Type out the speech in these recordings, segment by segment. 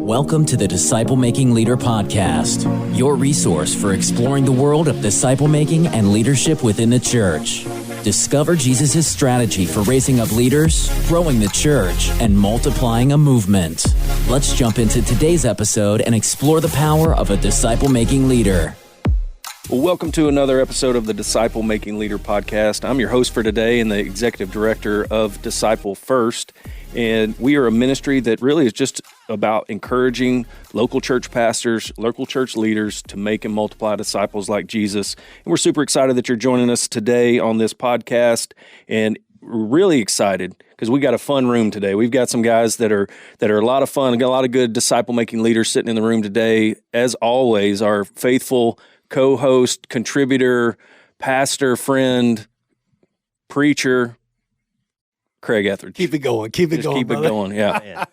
Welcome to the Disciple Making Leader Podcast, your resource for exploring the world of disciple making and leadership within the church. Discover Jesus' strategy for raising up leaders, growing the church, and multiplying a movement. Let's jump into today's episode and explore the power of a disciple making leader. Well, welcome to another episode of the Disciple Making Leader Podcast. I'm your host for today and the executive director of Disciple First. And we are a ministry that really is just about encouraging local church pastors, local church leaders to make and multiply disciples like Jesus. And we're super excited that you're joining us today on this podcast. And we're really excited because we got a fun room today. We've got some guys that are a lot of fun. We got a lot of good disciple-making leaders sitting in the room today. As always, our faithful co-host, contributor, pastor, friend, preacher, Craig Etheredge. Keep it going. Keep it going. Yeah.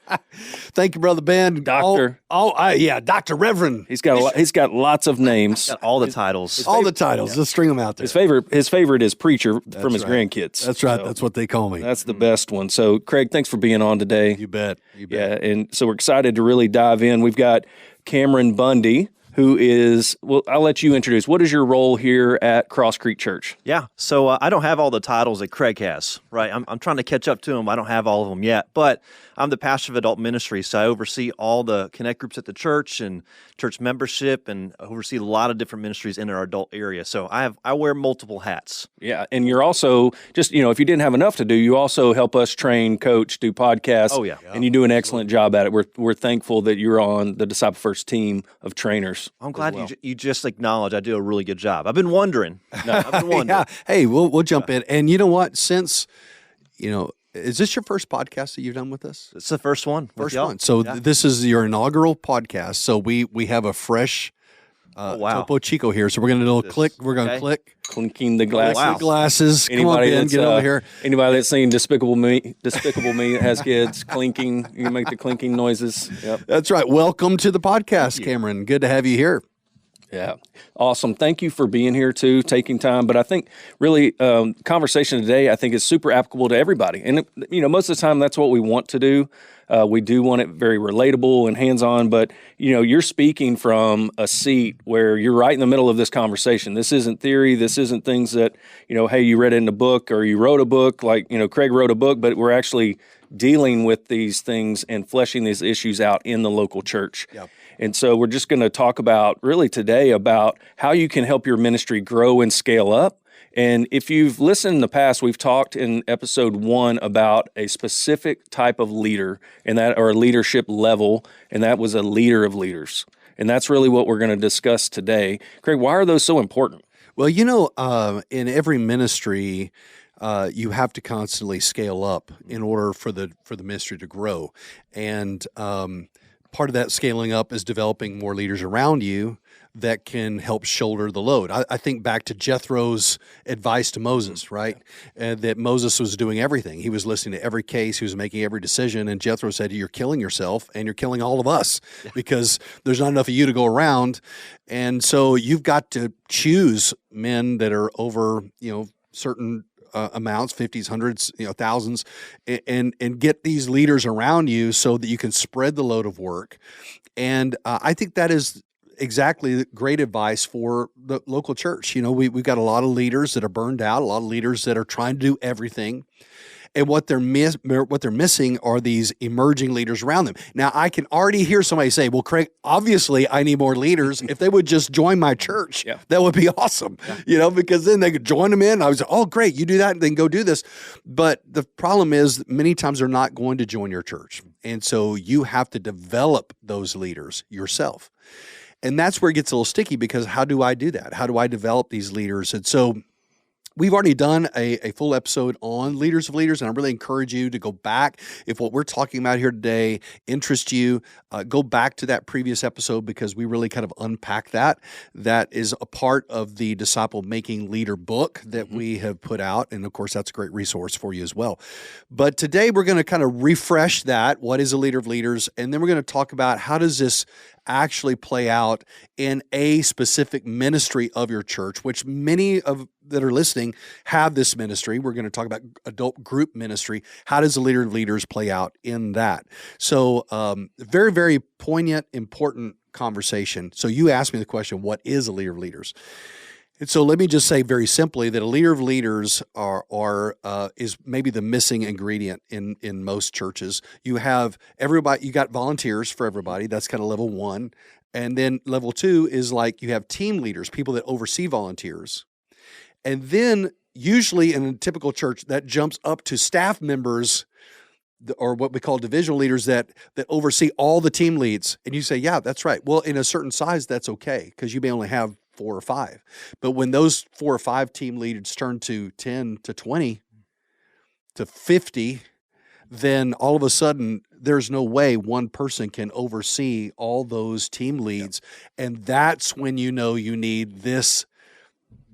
Thank you, Brother Ben. Doctor. Dr. Reverend. He's got lots of names. Got all the titles. All the titles. Let's string them out there. His favorite is preacher from his grandkids. That's right. So that's what they call me. that's the best one. So, Craig, thanks for being on today. You bet. Yeah, and so we're excited to really dive in. We've got Cameron Bundy, who is, well, I'll let you introduce. What is your role here at Cross Creek Church? Yeah, so I don't have all the titles that Craig has, right? I'm trying to catch up to him. I don't have all of them yet, but I'm the pastor of adult ministry, so I oversee all the connect groups at the church and church membership, and oversee a lot of different ministries in our adult area. So I wear multiple hats. Yeah, and you're also just, if you didn't have enough to do, you also help us train, coach, do podcasts. Oh, yeah. And you do an excellent job at it. We're thankful that you're on the Disciple First team of trainers. I'm glad you just acknowledge I do a really good job. I've been wondering. Yeah. Hey, we'll jump in. And you know what? Since, is this your first podcast that you've done with us? It's the first one. First one. So this is your inaugural podcast. So we have a fresh Topo Chico here. So we're going to do a little click. We're going to click. Clinking the glasses. wow. Glasses. Come on, Ben, get over here. Anybody that's seen Despicable Me that has kids, clinking, you can make the clinking noises. Yep. That's right. Welcome to the podcast, Cameron. Good to have you here. Yeah. Awesome. Thank you for being here too, taking time. But I think really conversation today, I think is super applicable to everybody. And, most of the time that's what we want to do. We do want it very relatable and hands-on, but, you're speaking from a seat where you're right in the middle of this conversation. This isn't theory. This isn't things that, hey, you read it in a book or you wrote a book like, Craig wrote a book, but we're actually dealing with these things and fleshing these issues out in the local church. Yep. And so we're just going to talk about really today about how you can help your ministry grow and scale up. And if you've listened in the past, we've talked in episode 1 about a specific type of leader or a leadership level, and that was a leader of leaders. And that's really what we're going to discuss today. Craig, why are those so important? Well, in every ministry, you have to constantly scale up in order for the ministry to grow. And part of that scaling up is developing more leaders around you that can help shoulder the load. I think back to Jethro's advice to Moses, right? That Moses was doing everything. He was listening to every case. He was making every decision. And Jethro said, you're killing yourself and you're killing all of us because there's not enough of you to go around. And so you've got to choose men that are over, certain amounts, 50s, hundreds, thousands, and get these leaders around you so that you can spread the load of work. And I think that is exactly great advice for the local church. We've got a lot of leaders that are burned out, a lot of leaders that are trying to do everything. And what they're missing are these emerging leaders around them. Now, I can already hear somebody say, well, Craig, obviously I need more leaders. If they would just join my church, that would be awesome, because then they could join them in. I was like, oh, great, you do that, and then go do this. But the problem is many times they're not going to join your church. And so you have to develop those leaders yourself. And that's where it gets a little sticky because how do I do that? How do I develop these leaders? And so we've already done a full episode on leaders of leaders, and I really encourage you to go back. If what we're talking about here today interests you, go back to that previous episode because we really kind of unpack that. That is a part of the Disciple Making Leader book that we have put out, and of course, that's a great resource for you as well. But today, we're going to kind of refresh that. What is a leader of leaders? And then we're going to talk about how does this actually play out in a specific ministry of your church, which many of that are listening have this ministry. We're going to talk about adult group ministry. How does the leader of leaders play out in that? So very, very poignant, important conversation. So you asked me the question, what is a leader of leaders? And so let me just say very simply that a leader of leaders is maybe the missing ingredient in most churches. You have everybody, you got volunteers for everybody. That's kind of level one. And then level two is like you have team leaders, people that oversee volunteers. And then usually in a typical church that jumps up to staff members, or what we call divisional leaders that oversee all the team leads. And you say, yeah, that's right. Well, in a certain size, that's okay because you may only have 4 or 5. But when those 4 or 5 team leaders turn to 10 to 20 to 50, then all of a sudden there's no way one person can oversee all those team leads. Yep. And that's when you know you need this,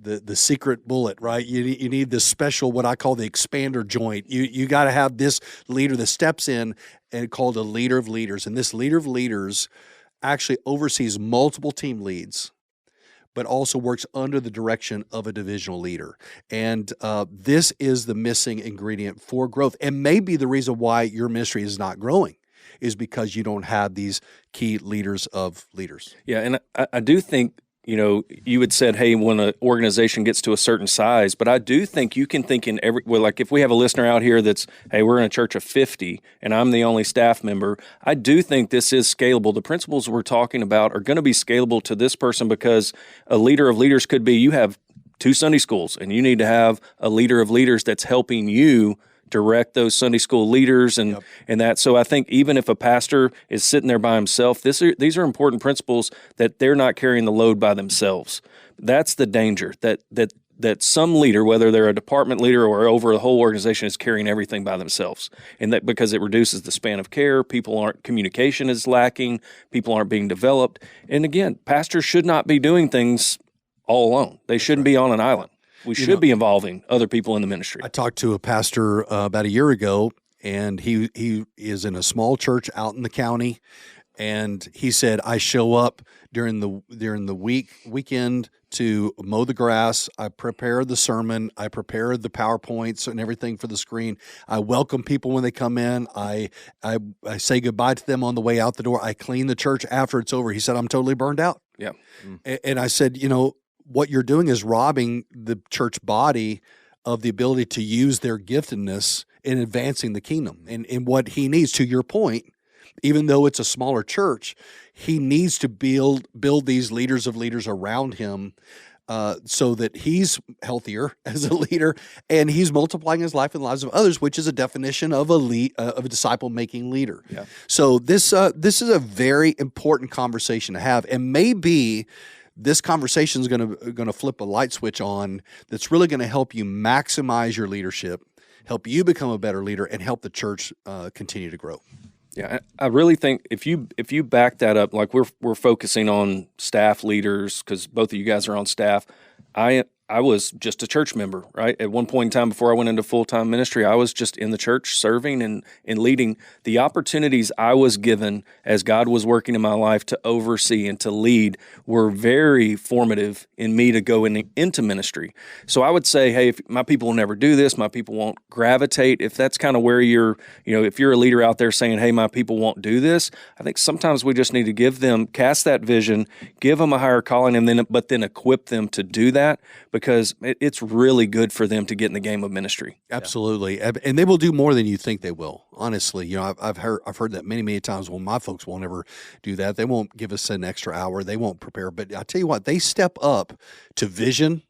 the secret bullet, right? You need this special, what I call the expander joint. You got to have this leader that steps in and called a leader of leaders. And this leader of leaders actually oversees multiple team leads, but also works under the direction of a divisional leader. And this is the missing ingredient for growth. And maybe the reason why your ministry is not growing is because you don't have these key leaders of leaders. Yeah, and I do think, you had said, hey, when an organization gets to a certain size, but I do think you can think in like if we have a listener out here that's, hey, we're in a church of 50 and I'm the only staff member, I do think this is scalable. The principles we're talking about are going to be scalable to this person because a leader of leaders could be you have 2 Sunday schools and you need to have a leader of leaders that's helping you direct those Sunday school leaders and that. So I think even if a pastor is sitting there by himself, these are important principles that they're not carrying the load by themselves. That's the danger, that some leader, whether they're a department leader or over a whole organization, is carrying everything by themselves. And that because it reduces the span of care, communication is lacking, people aren't being developed. And again, pastors should not be doing things all alone. They shouldn't be on an island. We should be involving other people in the ministry. I talked to a pastor about a year ago, and he is in a small church out in the county, and he said, I show up during the weekend to mow the grass. I prepare the sermon. I prepare the PowerPoints and everything for the screen. I welcome people when they come in. I say goodbye to them on the way out the door. I clean the church after it's over. He said, I'm totally burned out. Yeah. And I said, what you're doing is robbing the church body of the ability to use their giftedness in advancing the kingdom. And what he needs, to your point, even though it's a smaller church, he needs to build these leaders of leaders around him so that he's healthier as a leader and he's multiplying his life and the lives of others, which is a definition of a disciple-making leader. Yeah. So this is a very important conversation to have, and maybe this conversation is going to flip a light switch on that's really going to help you maximize your leadership, help you become a better leader, and help the church continue to grow. Yeah, I really think if you back that up, like we're focusing on staff leaders because both of you guys are on staff. I was just a church member, right? At one point in time before I went into full-time ministry, I was just in the church serving and leading. The opportunities I was given as God was working in my life to oversee and to lead were very formative in me to go into ministry. So I would say, hey, if my people will never do this, my people won't gravitate. If that's kind of where if you're a leader out there saying, hey, my people won't do this, I think sometimes we just need to cast that vision, give them a higher calling, but then equip them to do that, because it's really good for them to get in the game of ministry. Absolutely. And they will do more than you think they will. Honestly, I've heard that many times. Well, my folks won't ever do that. They won't give us an extra hour. They won't prepare. But I tell you what, they step up to vision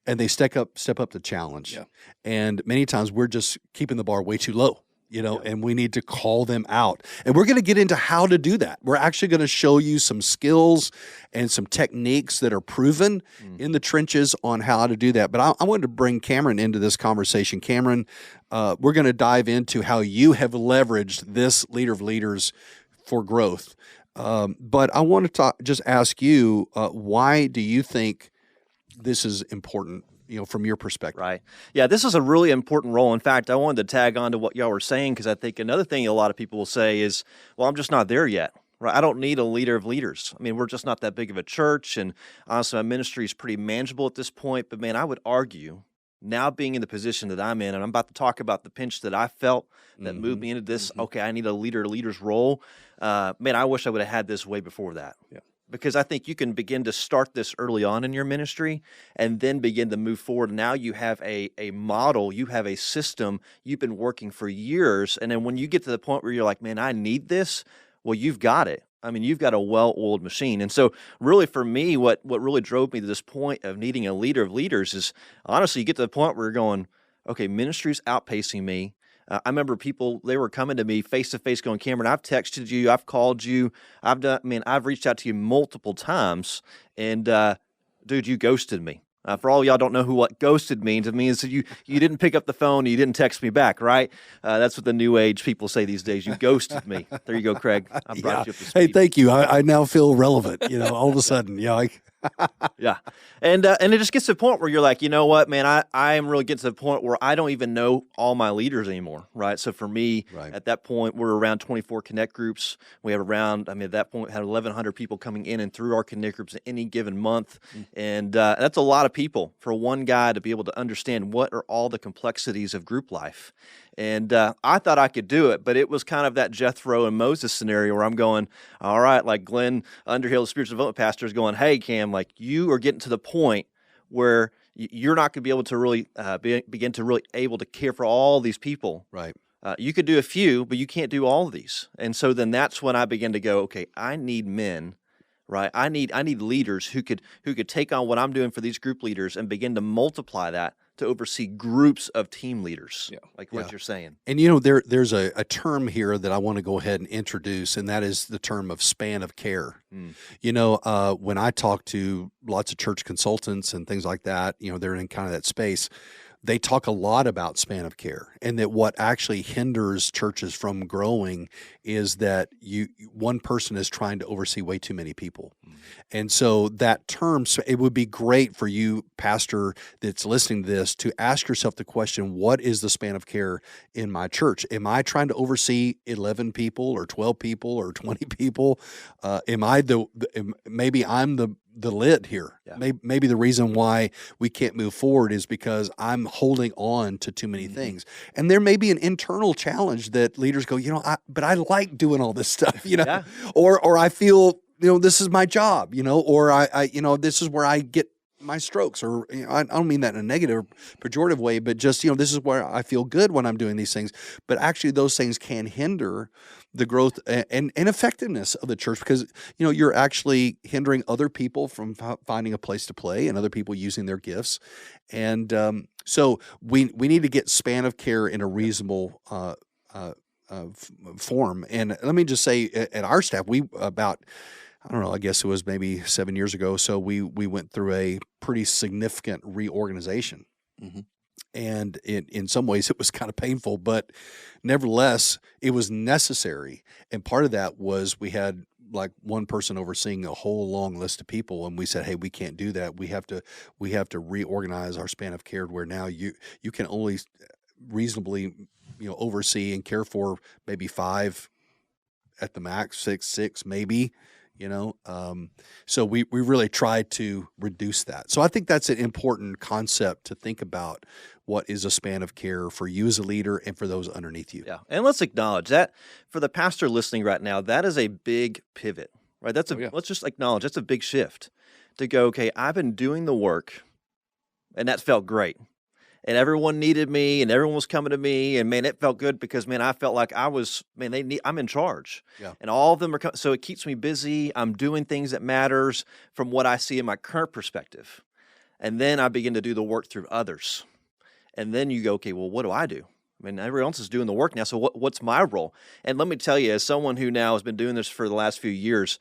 and they step up to challenge. Yeah. And many times we're just keeping the bar way too low. And we need to call them out. And we're going to get into how to do that. We're actually going to show you some skills and some techniques that are proven in the trenches on how to do that. But I wanted to bring Cameron into this conversation. Cameron, we're going to dive into how you have leveraged this leader of leaders for growth. But I want to just ask you, why do you think this is important? From your perspective. Right. Yeah, this is a really important role. In fact, I wanted to tag on to what y'all were saying, because I think another thing a lot of people will say is, well, I'm just not there yet. right? I don't need a leader of leaders. I mean, we're just not that big of a church, and honestly, my ministry is pretty manageable at this point. But man, I would argue now being in the position that I'm in, and I'm about to talk about the pinch that I felt that moved me into this. Okay, I need a leader's role. Man, I wish I would have had this way before that. Yeah. Because I think you can begin to start this early on in your ministry and then begin to move forward. Now you have a model, you have a system, you've been working for years. And then when you get to the point where you're like, man, I need this, well, you've got it. I mean, you've got a well-oiled machine. And so really for me, what really drove me to this point of needing a leader of leaders is honestly, you get to the point where you're going, okay, ministry's outpacing me. I remember people, they were coming to me face to face going, Cameron, I've texted you, I've called you, I've reached out to you multiple times, and dude, you ghosted me. For all y'all don't know what ghosted means, it means that you didn't pick up the phone, you didn't text me back, right? That's what the new age people say these days. You ghosted me. There you go, Craig. I brought you up to speed. Hey, thank you. I now feel relevant. All of a sudden, Yeah. And it just gets to the point where you're like, you know what, man, I am really getting to the point where I don't even know all my leaders anymore, right? So for me, at that point, we're around 24 Connect groups. We have at that point, we had 1,100 people coming in and through our Connect groups at any given month. And that's a lot of people for one guy to be able to understand what are all the complexities of group life. And I thought I could do it, but it was kind of that Jethro and Moses scenario where I'm going, all right, like Glenn Underhill, the spiritual development pastor, is going, hey, Cam, like you are getting to the point where you're not going to be able to really begin to really able to care for all these people. Right. You could do a few, but you can't do all of these. And so then that's when I began to go, okay, I need men, right? I need leaders who could take on what I'm doing for these group leaders and begin to multiply that to oversee groups of team leaders, like what you're saying. And there's a term here that I want to go ahead and introduce, and that is the term of span of care. When I talk to lots of church consultants and things like that, they're in kind of that space. They talk a lot about span of care, and that what actually hinders churches from growing is that one person is trying to oversee way too many people. And so that term, so it would be great for you, pastor, that's listening to this, to ask yourself the question, what is the span of care in my church? Am I trying to oversee 11 people or 12 people or 20 people? Maybe I'm the lid here. Yeah. Maybe the reason why we can't move forward is because I'm holding on to too many things. And there may be an internal challenge that leaders go, but I like doing all this stuff, or I feel, this is my job, or I this is where I get my strokes, or I don't mean that in a negative, pejorative way, but just, this is where I feel good when I'm doing these things. But actually those things can hinder the growth and effectiveness of the church, because, you're actually hindering other people from finding a place to play and other people using their gifts. And so we need to get span of care in a reasonable form. And let me just say, at our staff, I guess it was maybe 7 years ago. So we went through a pretty significant reorganization. And in some ways it was kind of painful, but nevertheless, it was necessary. And part of that was we had like one person overseeing a whole long list of people, and we said, hey, we can't do that. We have to reorganize our span of care where now you can only reasonably oversee and care for maybe 5 at the max, six maybe. So we really tried to reduce that. So I think that's an important concept to think about. What is a span of care for you as a leader and for those underneath you? Yeah. And let's acknowledge that for the pastor listening right now, that is a big pivot, right? Let's just acknowledge that's a big shift to go, okay, I've been doing the work and that felt great. And everyone needed me, and everyone was coming to me, and man, it felt good because I felt like I'm in charge, and all of them are so it keeps me busy. I'm doing things that matters from what I see in my current perspective, and then I begin to do the work through others, and then you go, okay, well, what do I do? Everyone else is doing the work now, so what's my role? And let me tell you, as someone who now has been doing this for the last few years,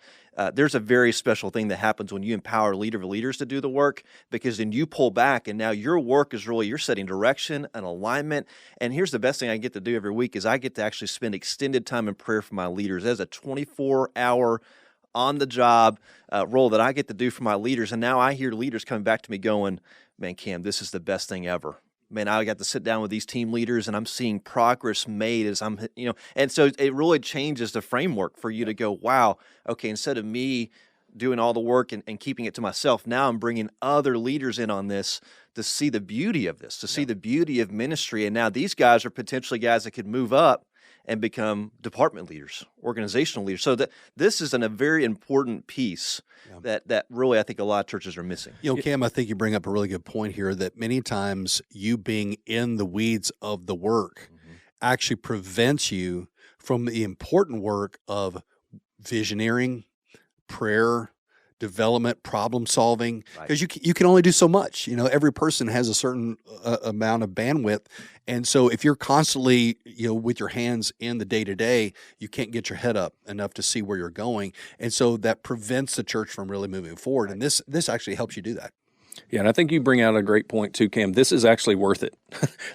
there's a very special thing that happens when you empower a leader of leaders to do the work, because then you pull back, and now your work is really, you're setting direction and alignment. And here's the best thing I get to do every week is I get to actually spend extended time in prayer for my leaders. As a 24-hour on-the-job role that I get to do for my leaders. And now I hear leaders coming back to me going, man, Cam, this is the best thing ever. man, I got to sit down with these team leaders and I'm seeing progress made as I'm, and so it really changes the framework for you to go, wow, okay, instead of me doing all the work and keeping it to myself, now I'm bringing other leaders in on this to see the beauty of this, to see the beauty of ministry. And now these guys are potentially guys that could move up and become department leaders, organizational leaders. So that this is a very important piece that really I think a lot of churches are missing. Cam, I think you bring up a really good point here that many times you being in the weeds of the work actually prevents you from the important work of visioneering, prayer, development, problem solving, because you can only do so much. Every person has a certain amount of bandwidth, and so if you're constantly with your hands in the day-to-day, you can't get your head up enough to see where you're going, and so that prevents the church from really moving forward. And this actually helps you do that. Yeah, and I think you bring out a great point too, Cam. This is actually worth it.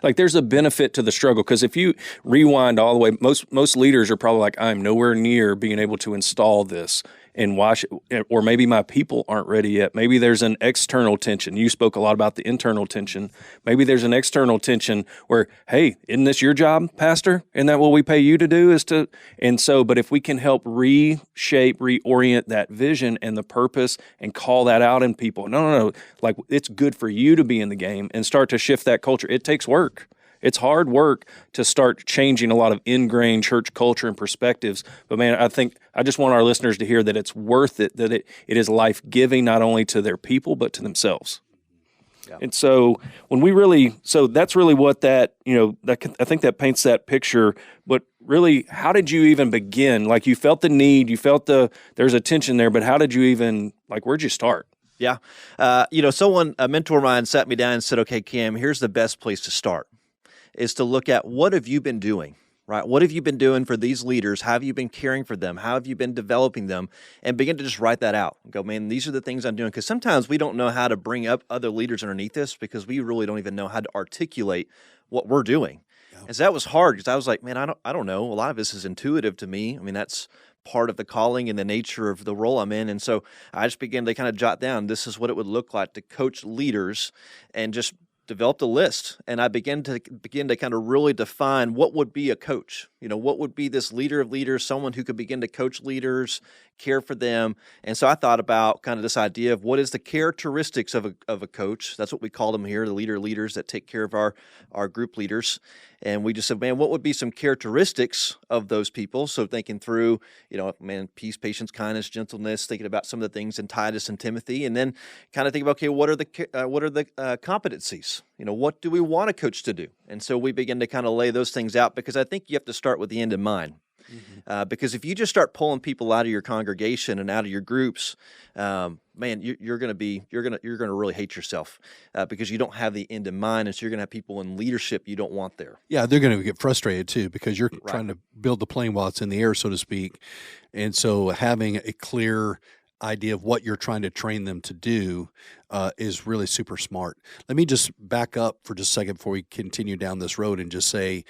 Like, there's a benefit to the struggle, because if you rewind all the way, most leaders are probably like, I'm nowhere near being able to install this and watch it, or maybe my people aren't ready yet. Maybe there's an external tension. You spoke a lot about the internal tension. Maybe there's an external tension where, hey, isn't this your job, Pastor? Isn't that what we pay you to do? But if we can help reshape, reorient that vision and the purpose and call that out in people, no, like, it's good for you to be in the game and start to shift that culture. It takes work. It's hard work to start changing a lot of ingrained church culture and perspectives. But man, I just want our listeners to hear that it's worth it, that it is life-giving not only to their people, but to themselves. Yeah. And so that's really what I think that paints that picture. But really, how did you even begin? Like, you felt the need, you felt there's a tension there, but how did you even, where'd you start? Yeah. A mentor of mine sat me down and said, okay, Cam, here's the best place to start, is to look at what have you been doing, right? What have you been doing for these leaders? How have you been caring for them? How have you been developing them? And begin to just write that out. Go, man, these are the things I'm doing. Because sometimes we don't know how to bring up other leaders underneath this, because we really don't even know how to articulate what we're doing. Yeah. And so that was hard, because I was like, man, I don't know. A lot of this is intuitive to me. I mean, that's part of the calling and the nature of the role I'm in. And so I just began to kind of jot down, this is what it would look like to coach leaders, and just developed a list. And I began to kind of really define what would be a coach. What would be this leader of leaders, someone who could begin to coach leaders, care for them. And so I thought about kind of this idea of what is the characteristics of a coach. That's what we call them here, the leaders that take care of our group leaders. And we just said, man, what would be some characteristics of those people? So thinking through, peace, patience, kindness, gentleness, thinking about some of the things in Titus and Timothy, and then kind of think about, okay, what are the competencies? What do we want a coach to do? And so we begin to kind of lay those things out, because I think you have to start with the end in mind. Mm-hmm. Because if you just start pulling people out of your congregation and out of your groups, man, you're going to really hate yourself, because you don't have the end in mind, and so you're going to have people in leadership you don't want there. Yeah, they're going to get frustrated too, because you're trying to build the plane while it's in the air, so to speak, and so having a clear idea of what you're trying to train them to do is really super smart. Let me just back up for just a second before we continue down this road and just say,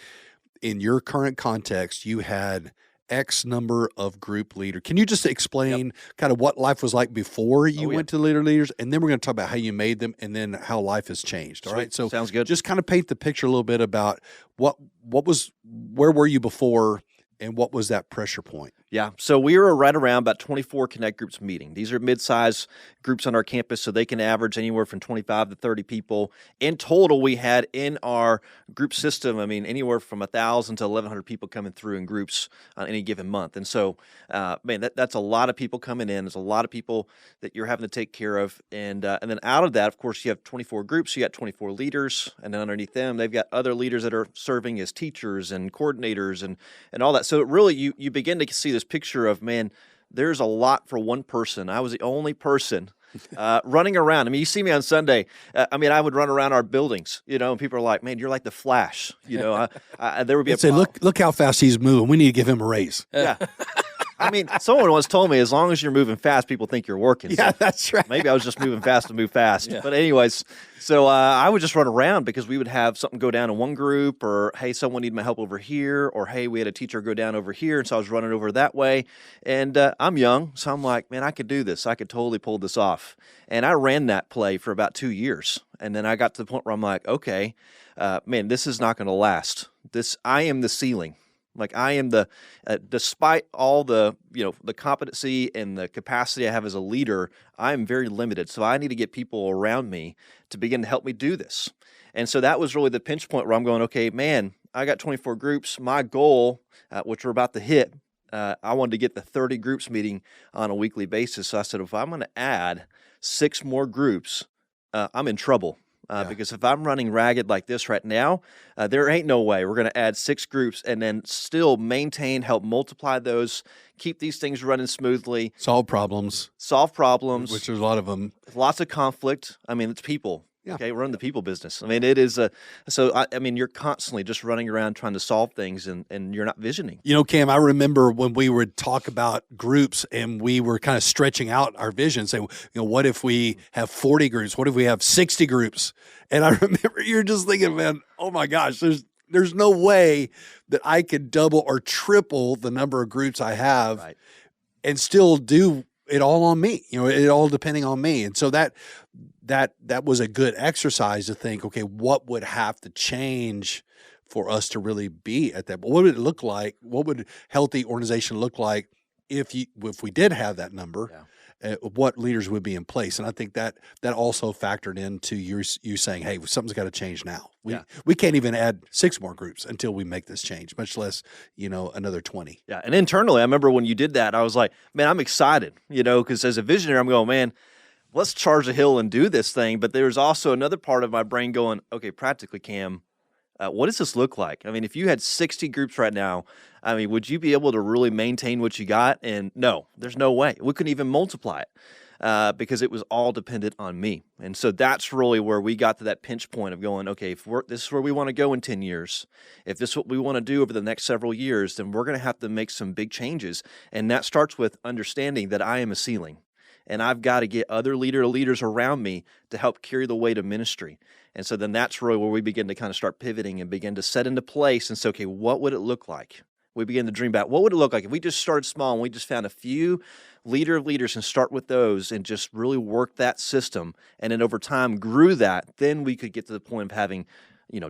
in your current context, you had X number of group leaders. Can you just explain kind of what life was like before you went to leaders? And then we're going to talk about how you made them, and then how life has changed. All right. So sounds good. Just kind of paint the picture a little bit about where were you before, and what was that pressure point? Yeah, so we were right around about 24 Connect groups meeting. These are mid-size groups on our campus, so they can average anywhere from 25 to 30 people. In total, we had in our group system, anywhere from 1,000 to 1,100 people coming through in groups on any given month. And so, that's a lot of people coming in. There's a lot of people that you're having to take care of. And then out of that, of course, you have 24 groups, you got 24 leaders, and then underneath them, they've got other leaders that are serving as teachers and coordinators and all that. So really, you begin to see this picture of, man, there's a lot for one person. I was the only person running around. You see me on Sunday. I would run around our buildings, and people are like, man, you're like the Flash. There would be look how fast he's moving. We need to give him a raise. Yeah. Someone once told me, as long as you're moving fast, people think you're working. Yeah, that's right. Maybe I was just moving fast to move fast. Yeah. But anyways, so I would just run around, because we would have something go down in one group, or, hey, someone need my help over here, or, hey, we had a teacher go down over here, and so I was running over that way. And I'm young, so I'm like, man, I could do this. I could totally pull this off. And I ran that play for about 2 years. And then I got to the point where I'm like, okay, man, this is not going to last. I am the ceiling. Like I am despite all the, the competency and the capacity I have as a leader, I am very limited. So I need to get people around me to begin to help me do this. And so that was really the pinch point where I'm going, okay, man, I got 24 groups. My goal, which we're about to hit, I wanted to get the 30 groups meeting on a weekly basis. So I said, if I'm going to add 6 more groups, I'm in trouble. Because if I'm running ragged like this right now, there ain't no way we're going to add 6 groups and then still maintain, help multiply those, keep these things running smoothly. Solve problems. Which there's a lot of them. Lots of conflict. I mean, it's people. Yeah. Okay, we're in the people business. I mean, it is you're constantly just running around trying to solve things and you're not visioning. Cam, I remember when we would talk about groups and we were kind of stretching out our vision, saying, what if we have 40 groups? What if we have 60 groups? And I remember you're just thinking, man, oh my gosh, there's no way that I could double or triple the number of groups I have and still do it all on me, it all depending on me. And so that was a good exercise to think, okay, what would have to change for us to really be at that? But what would it look like? What would healthy organization look like if we did have that number? What leaders would be in place? And I think that also factored into you saying, hey, something's got to change now. We can't even add 6 more groups until we make this change, much less, another 20. Yeah. And internally, I remember when you did that, I was like, man, I'm excited, because as a visionary, I'm going, man, let's charge a hill and do this thing. But there's also another part of my brain going, okay, practically, Cam, what does this look like? I mean, if you had 60 groups right now, I mean, would you be able to really maintain what you got? And no, there's no way. We couldn't even multiply it because it was all dependent on me. And so that's really where we got to that pinch point of going, okay, if this is where we want to go in 10 years, if this is what we want to do over the next several years, then we're going to have to make some big changes. And that starts with understanding that I am a ceiling. And I've got to get other leaders around me to help carry the weight of ministry. And so then that's really where we begin to kind of start pivoting and begin to set into place and say, okay, what would it look like? We begin to dream about what would it look like if we just started small and we just found a few leader of leaders and start with those and just really work that system. And then over time grew that, then we could get to the point of having,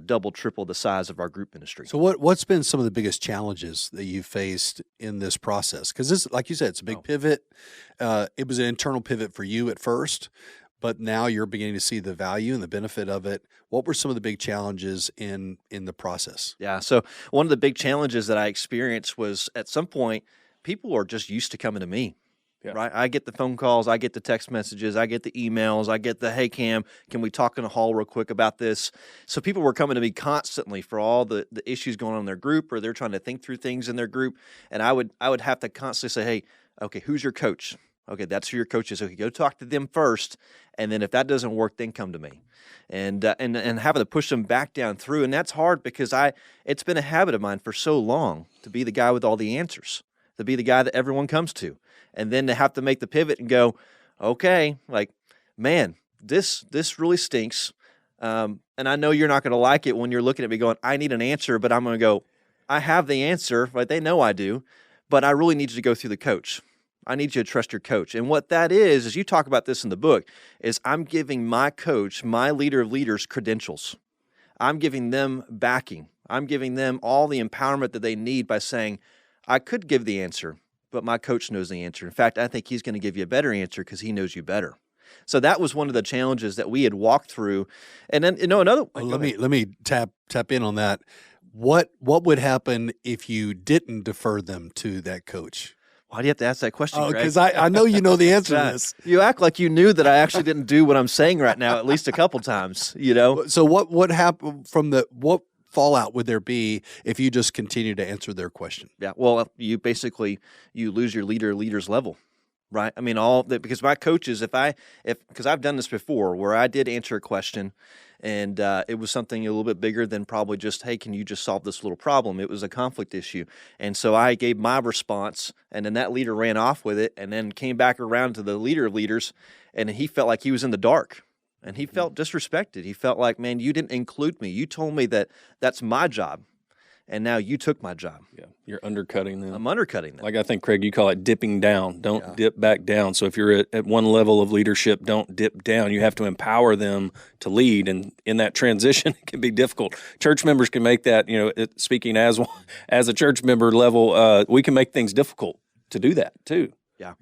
double, triple the size of our group ministry. So what's been some of the biggest challenges that you've faced in this process? Because this, like you said, it's a big pivot. It was an internal pivot for you at first, but now you're beginning to see the value and the benefit of it. What were some of the big challenges in the process? Yeah, so one of the big challenges that I experienced was at some point, people are just used to coming to me. Yeah. Right. I get the phone calls, I get the text messages, I get the emails, I get the, hey, Cam, can we talk in a hall real quick about this? So people were coming to me constantly for all the issues going on in their group, or they're trying to think through things in their group. And I would have to constantly say, hey, okay, who's your coach? Okay, that's who your coach is. Okay, go talk to them first. And then if that doesn't work, then come to me. And having to push them back down through. And that's hard because it's been a habit of mine for so long to be the guy with all the answers, to be the guy that everyone comes to. And then to have to make the pivot and go, okay, like, man, this really stinks. And I know you're not going to like it when you're looking at me going, I need an answer, but I'm going to go, I have the answer, right? They know I do, but I really need you to go through the coach. I need you to trust your coach. And what that is, as you talk about this in the book, is I'm giving my coach, my leader of leaders, credentials. I'm giving them backing. I'm giving them all the empowerment that they need by saying, I could give the answer, but my coach knows the answer. In fact, I think he's going to give you a better answer because he knows you better. So that was one of the challenges that we had walked through. And then, another. Let me tap in on that. What would happen if you didn't defer them to that coach? Why do you have to ask that question, Greg? Because I know you know the answer to this. You act like you knew that I actually didn't do what I'm saying right now at least a couple times, So what happened from what fallout would there be if you just continue to answer their question? Yeah, well, you lose your leader's level, right? I mean, because my coaches, because I've done this before where I did answer a question and it was something a little bit bigger than probably just, hey, can you just solve this little problem? It was a conflict issue. And so I gave my response and then that leader ran off with it and then came back around to the leader of leaders and he felt like he was in the dark. And he felt disrespected. He felt like, man, you didn't include me. You told me that that's my job. and now you took my job. Yeah, you're undercutting them. I'm undercutting them. Like I think, Craig, you call it dipping down. Don't dip back down. So if you're at one level of leadership, don't dip down. You have to empower them to lead. And in that transition, it can be difficult. Church members can make that, speaking as a church member level, we can make things difficult to do that too.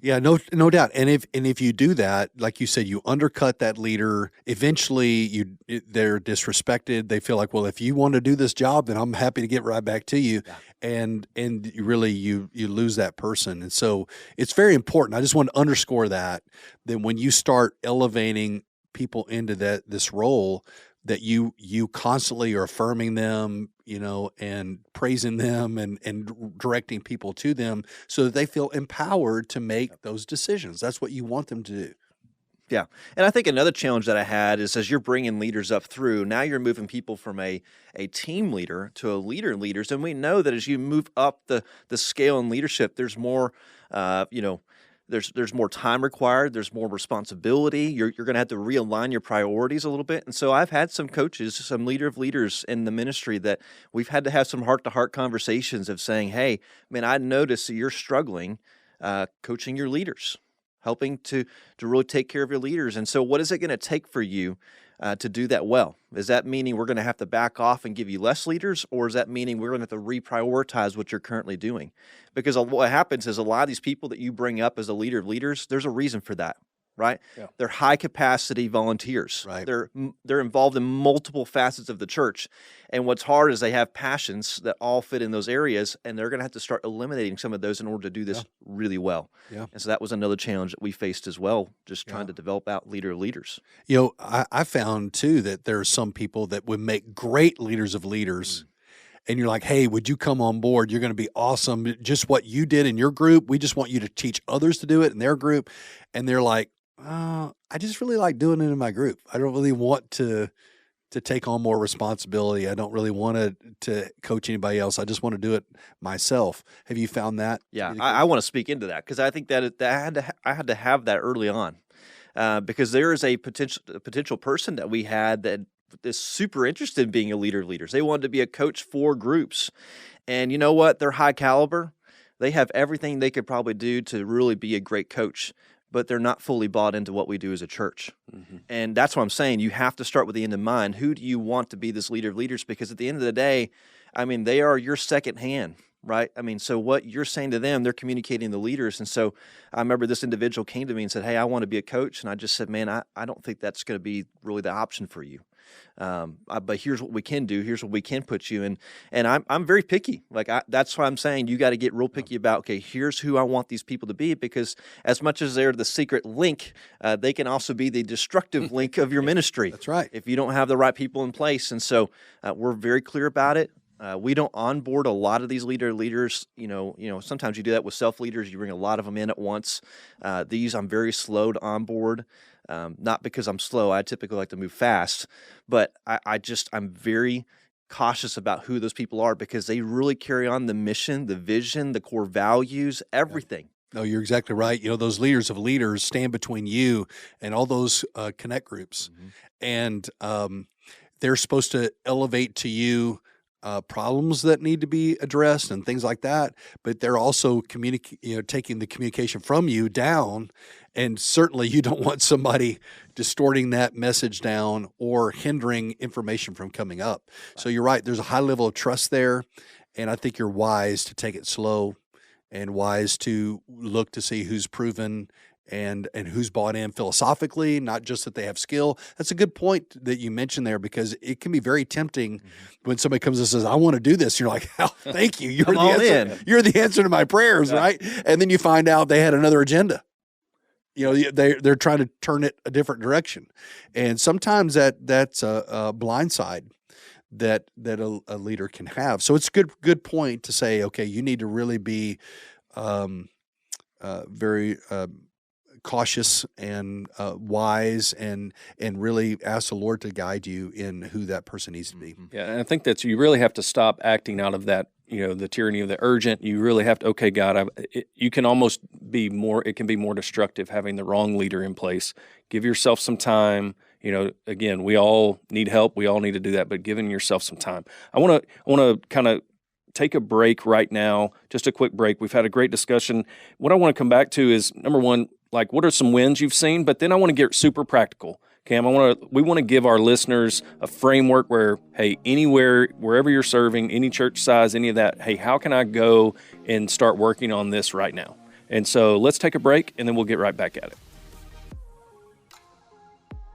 Yeah, no doubt. And if you do that, like you said, you undercut that leader. Eventually, they're disrespected. They feel like, well, if you want to do this job, then I'm happy to get right back to you. Yeah. And you lose that person. And so it's very important. I just want to underscore that when you start elevating people into this role, that you constantly are affirming them, and praising them and directing people to them so that they feel empowered to make those decisions. That's what you want them to do. Yeah. And I think another challenge that I had is as you're bringing leaders up through, now you're moving people from a team leader to a leaders. And we know that as you move up the scale in leadership, there's more, there's more time required. There's more responsibility. You're going to have to realign your priorities a little bit. And so I've had some coaches, some leader of leaders in the ministry that we've had to have some heart-to-heart conversations of saying, hey, man, I notice that you're struggling coaching your leaders, helping to really take care of your leaders. And so what is it going to take for you to do that well? Is that meaning we're going to have to back off and give you less leaders, or is that meaning we're going to have to reprioritize what you're currently doing? Because what happens is a lot of these people that you bring up as a leader of leaders, there's a reason for that, right? Yeah. They're high-capacity volunteers. Right. They're involved in multiple facets of the church. And what's hard is they have passions that all fit in those areas, and they're going to have to start eliminating some of those in order to do this really well. Yeah. And so that was another challenge that we faced as well, just trying to develop out leader of leaders. I found, too, that there are some people that would make great leaders of leaders. And you're like, hey, would you come on board? You're going to be awesome. Just what you did in your group, we just want you to teach others to do it in their group. And they're like, I just really like doing it in my group. I don't really want to take on more responsibility. I don't really want to coach anybody else. I just want to do it myself. Have you found that? Yeah, I want to speak into that because I think that I had to have that early on because there is a potential person that we had that is super interested in being a leader of leaders. They wanted to be a coach for groups. And you know what? They're high caliber. They have everything they could probably do to really be a great coach, but they're not fully bought into what we do as a church. Mm-hmm. And that's what I'm saying. You have to start with the end in mind. Who do you want to be this leader of leaders? Because at the end of the day, they are your second hand, right? So what you're saying to them, they're communicating to leaders. And so I remember this individual came to me and said, hey, I want to be a coach. And I just said, man, I don't think that's going to be really the option for you. But here's what we can do. Here's what we can put you in. And I'm very picky. That's why I'm saying you got to get real picky about, okay, here's who I want these people to be, because as much as they're the secret link, they can also be the destructive link of your ministry. That's right. If you don't have the right people in place. And so we're very clear about it. We don't onboard a lot of these leaders. Sometimes you do that with self-leaders. You bring a lot of them in at once. These I'm very slow to onboard. Not because I'm slow. I typically like to move fast, but I'm very cautious about who those people are because they really carry on the mission, the vision, the core values, everything. No, you're exactly right. Those leaders of leaders stand between you and all those connect groups, and they're supposed to elevate to you problems that need to be addressed and things like that. But they're also taking the communication from you down. And certainly you don't want somebody distorting that message down or hindering information from coming up. Right. So you're right. There's a high level of trust there. And I think you're wise to take it slow and wise to look to see who's proven and who's bought in philosophically, not just that they have skill. That's a good point that you mentioned there, because it can be very tempting when somebody comes and says, I want to do this. You're like, oh, thank you. You're the answer. You're the answer to my prayers, right? And then you find out they had another agenda. They're trying to turn it a different direction. And sometimes that's a blind side that a leader can have. So it's a good point to say, okay, you need to really be very cautious and wise and really ask the Lord to guide you in who that person needs to be. Yeah, and I think that you really have to stop acting out of that, the tyranny of the urgent. You really have to, okay, God, you can almost be more, it can be more destructive having the wrong leader in place. Give yourself some time. Again, we all need help. We all need to do that, but giving yourself some time. I want to kind of take a break right now, just a quick break. We've had a great discussion. What I want to come back to is, number one, like, what are some wins you've seen? But then I want to get super practical. Cam, we want to give our listeners a framework where, hey, anywhere, wherever you're serving, any church size, any of that, hey, how can I go and start working on this right now? And so let's take a break, and then we'll get right back at it.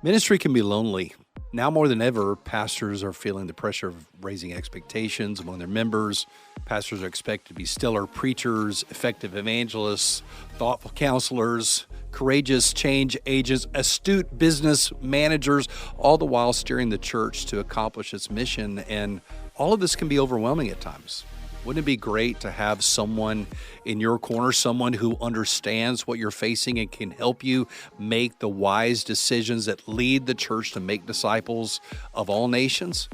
Ministry can be lonely. Now more than ever, pastors are feeling the pressure of raising expectations among their members. Pastors are expected to be stellar preachers, effective evangelists, thoughtful counselors, courageous change agents, astute business managers, all the while steering the church to accomplish its mission. And all of this can be overwhelming at times. Wouldn't it be great to have someone in your corner, someone who understands what you're facing and can help you make the wise decisions that lead the church to make disciples of all nations?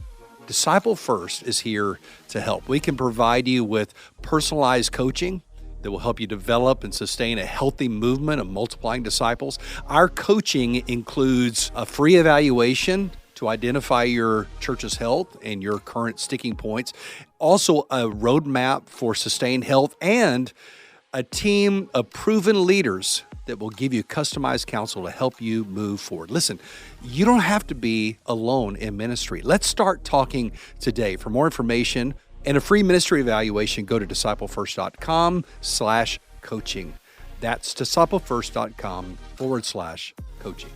Disciple First is here to help. We can provide you with personalized coaching that will help you develop and sustain a healthy movement of multiplying disciples. Our coaching includes a free evaluation to identify your church's health and your current sticking points, also a roadmap for sustained health, and a team of proven leaders that will give you customized counsel to help you move forward. Listen, you don't have to be alone in ministry. Let's start talking today. For more information and a free ministry evaluation, go to disciplefirst.com/coaching. That's disciplefirst.com/coaching.